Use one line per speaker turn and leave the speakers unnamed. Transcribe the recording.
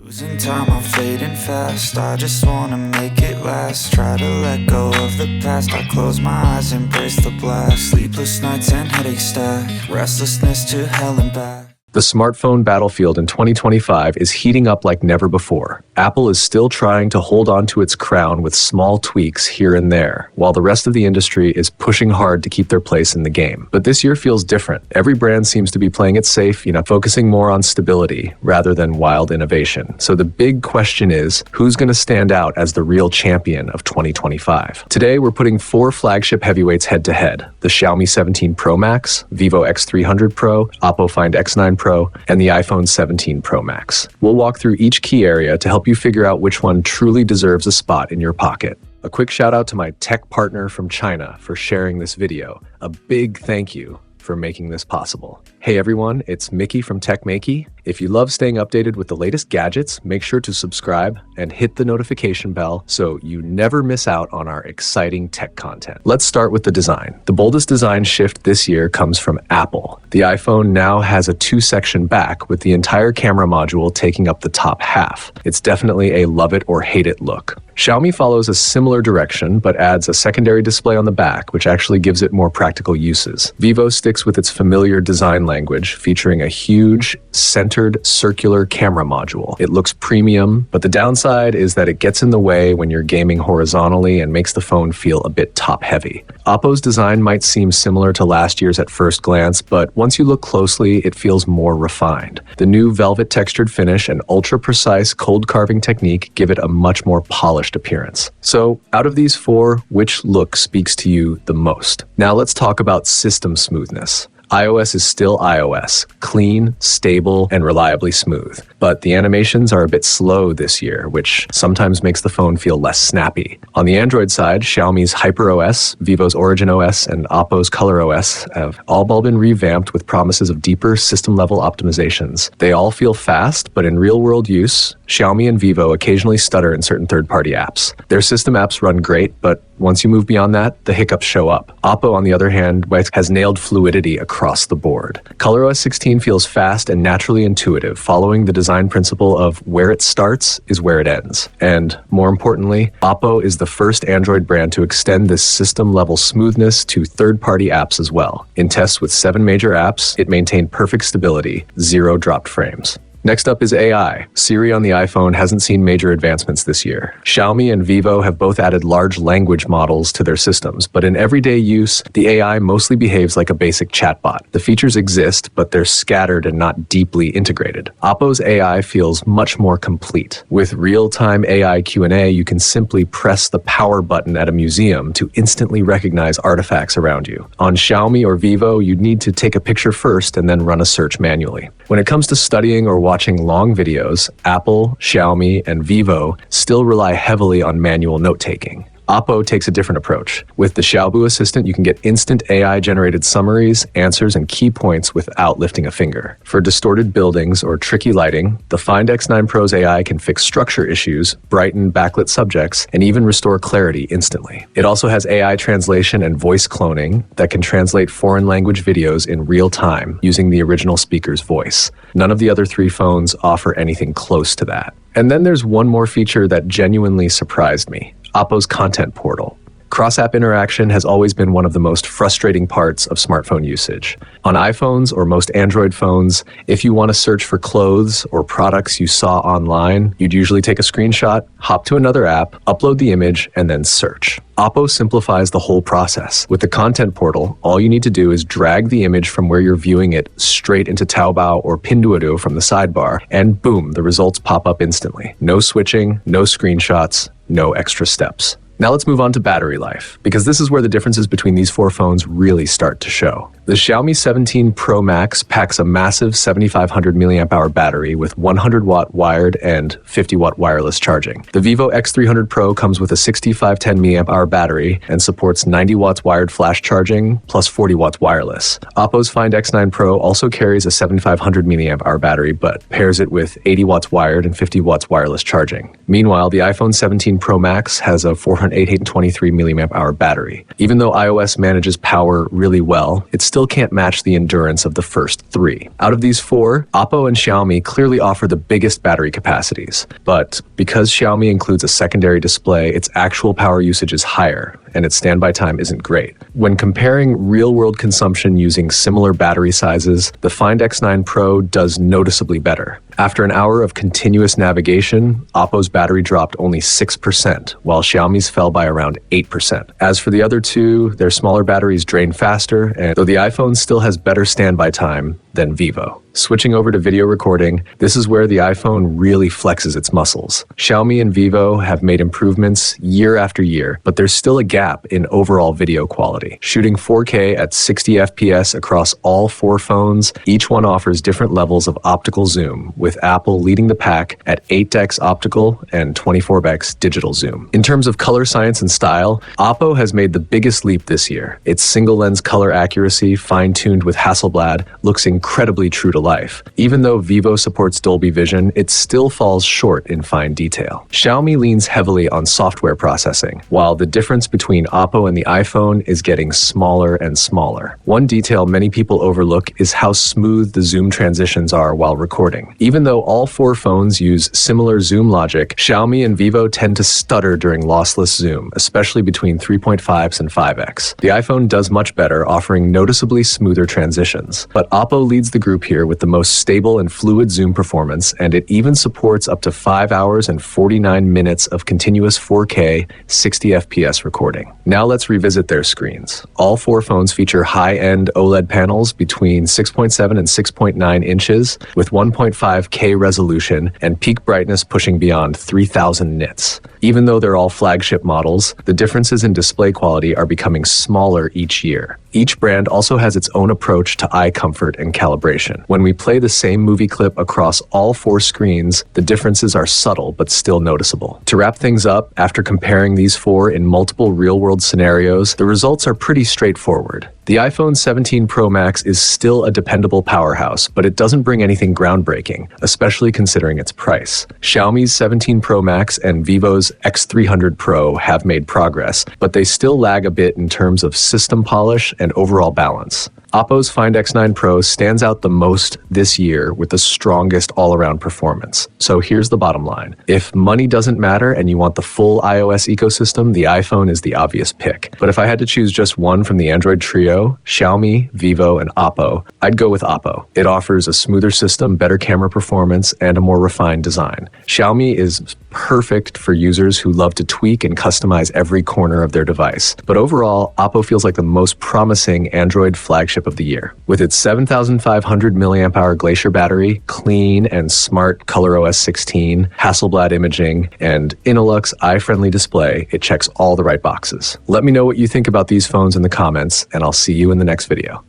Losing time, I'm fading fast. I just wanna make it last. Try to let go of the past. I close my eyes, embrace the blast. Sleepless nights and headache stack. Restlessness to hell and back.
The smartphone battlefield in 2025 is heating up like never before. Apple is still trying to hold on to its crown with small tweaks here and there, while the rest of the industry is pushing hard to keep their place in the game. But this year feels different. Every brand seems to be playing it safe, focusing more on stability rather than wild innovation. So the big question is, who's going to stand out as the real champion of 2025? Today, we're putting 4 flagship heavyweights head-to-head: the Xiaomi 17 Pro Max, Vivo X300 Pro, OPPO Find X9 Pro, and the iPhone 17 Pro Max. We'll walk through each key area to help you figure out which one truly deserves a spot in your pocket. A quick shout out to my tech partner from China for sharing this video. A big thank you for making this possible. Hey everyone, it's Mickey from TechMakey. If you love staying updated with the latest gadgets, make sure to subscribe and hit the notification bell so you never miss out on our exciting tech content. Let's start with the design. The boldest design shift this year comes from Apple. The iPhone now has a 2-section back with the entire camera module taking up the top half. It's definitely a love it or hate it look. Xiaomi follows a similar direction, but adds a secondary display on the back, which actually gives it more practical uses. Vivo sticks with its familiar design language, featuring a huge, centered, circular camera module. It looks premium, but the downside is that it gets in the way when you're gaming horizontally and makes the phone feel a bit top-heavy. OPPO's design might seem similar to last year's at first glance, but once you look closely, it feels more refined. The new velvet textured finish and ultra-precise cold carving technique give it a much more polished appearance. So, out of these 4, which look speaks to you the most? Now let's talk about system smoothness. iOS is still iOS, clean, stable, and reliably smooth. But the animations are a bit slow this year, which sometimes makes the phone feel less snappy. On the Android side, Xiaomi's HyperOS, Vivo's Origin OS, and OPPO's ColorOS have all been revamped with promises of deeper system-level optimizations. They all feel fast, but in real-world use, Xiaomi and Vivo occasionally stutter in certain third-party apps. Their system apps run great, but once you move beyond that, the hiccups show up. OPPO, on the other hand, has nailed fluidity across the board. ColorOS 16 feels fast and naturally intuitive, following the design principle of where it starts is where it ends. And more importantly, OPPO is the first Android brand to extend this system-level smoothness to third-party apps as well. In tests with 7 major apps, it maintained perfect stability, 0 dropped frames. Next up is AI. Siri on the iPhone hasn't seen major advancements this year. Xiaomi and Vivo have both added large language models to their systems, but in everyday use, the AI mostly behaves like a basic chatbot. The features exist, but they're scattered and not deeply integrated. OPPO's AI feels much more complete. With real-time AI Q&A, you can simply press the power button at a museum to instantly recognize artifacts around you. On Xiaomi or Vivo, you'd need to take a picture first and then run a search manually. When it comes to studying or watching long videos, Apple, Xiaomi, and Vivo still rely heavily on manual note-taking. OPPO takes a different approach. With the Xiaobu Assistant, you can get instant AI-generated summaries, answers, and key points without lifting a finger. For distorted buildings or tricky lighting, the Find X9 Pro's AI can fix structure issues, brighten backlit subjects, and even restore clarity instantly. It also has AI translation and voice cloning that can translate foreign language videos in real time using the original speaker's voice. None of the other 3 phones offer anything close to that. And then there's one more feature that genuinely surprised me: OPPO's content portal. Cross-app interaction has always been one of the most frustrating parts of smartphone usage. On iPhones or most Android phones, if you want to search for clothes or products you saw online, you'd usually take a screenshot, hop to another app, upload the image, and then search. OPPO simplifies the whole process. With the content portal, all you need to do is drag the image from where you're viewing it straight into Taobao or Pinduoduo from the sidebar, and boom, the results pop up instantly. No switching, no screenshots, no extra steps. Now let's move on to battery life, because this is where the differences between these 4 phones really start to show. The Xiaomi 17 Pro Max packs a massive 7,500 mAh battery with 100-watt wired and 50-watt wireless charging. The Vivo X300 Pro comes with a 6510 mAh battery and supports 90 watts wired flash charging plus 40 watts wireless. OPPO's Find X9 Pro also carries a 7,500 mAh battery, but pairs it with 80 watts wired and 50 watts wireless charging. Meanwhile, the iPhone 17 Pro Max has a 400 for an 823 mAh battery. Even though iOS manages power really well, it still can't match the endurance of the first three. Out of these four, OPPO and Xiaomi clearly offer the biggest battery capacities. But because Xiaomi includes a secondary display, its actual power usage is higher, and its standby time isn't great. When comparing real-world consumption using similar battery sizes, the Find X9 Pro does noticeably better. After an hour of continuous navigation, OPPO's battery dropped only 6%, while Xiaomi's fell by around 8%. As for the other two, their smaller batteries drain faster, and though the iPhone still has better standby time than Vivo. Switching over to video recording, this is where the iPhone really flexes its muscles. Xiaomi and Vivo have made improvements year after year, but there's still a gap in overall video quality. Shooting 4K at 60 FPS across all four phones, each one offers different levels of optical zoom, with Apple leading the pack at 8x optical and 24x digital zoom. In terms of color science and style, OPPO has made the biggest leap this year. Its single lens color accuracy, fine-tuned with Hasselblad, looks incredibly true to life. Even though Vivo supports Dolby Vision, it still falls short in fine detail. Xiaomi leans heavily on software processing, while the difference between OPPO and the iPhone is getting smaller and smaller. One detail many people overlook is how smooth the zoom transitions are while recording. Even though all four phones use similar zoom logic, Xiaomi and Vivo tend to stutter during lossless zoom, especially between 3.5s and 5x. The iPhone does much better, offering noticeably smoother transitions. But OPPO leads the group here with the most stable and fluid zoom performance, and it even supports up to 5 hours and 49 minutes of continuous 4K 60 FPS recording. Now let's revisit their screens. All four phones feature high-end OLED panels between 6.7 and 6.9 inches with 1.5K resolution and peak brightness pushing beyond 3000 nits. Even though they're all flagship models, the differences in display quality are becoming smaller each year. Each brand also has its own approach to eye comfort and calibration. When we play the same movie clip across all four screens, the differences are subtle but still noticeable. To wrap things up, after comparing these four in multiple real-world scenarios, the results are pretty straightforward. The iPhone 17 Pro Max is still a dependable powerhouse, but it doesn't bring anything groundbreaking, especially considering its price. Xiaomi's 17 Pro Max and Vivo's X300 Pro have made progress, but they still lag a bit in terms of system polish and overall balance. OPPO's Find X9 Pro stands out the most this year with the strongest all-around performance. So here's the bottom line. If money doesn't matter and you want the full iOS ecosystem, the iPhone is the obvious pick. But if I had to choose just one from the Android trio, Xiaomi, Vivo, and OPPO, I'd go with OPPO. It offers a smoother system, better camera performance, and a more refined design. Xiaomi is perfect for users who love to tweak and customize every corner of their device. But overall, OPPO feels like the most promising Android flagship of the year. With its 7,500 mAh Glacier battery, clean and smart ColorOS 16, Hasselblad imaging, and Innolux eye-friendly display, it checks all the right boxes. Let me know what you think about these phones in the comments, and I'll see you in the next video.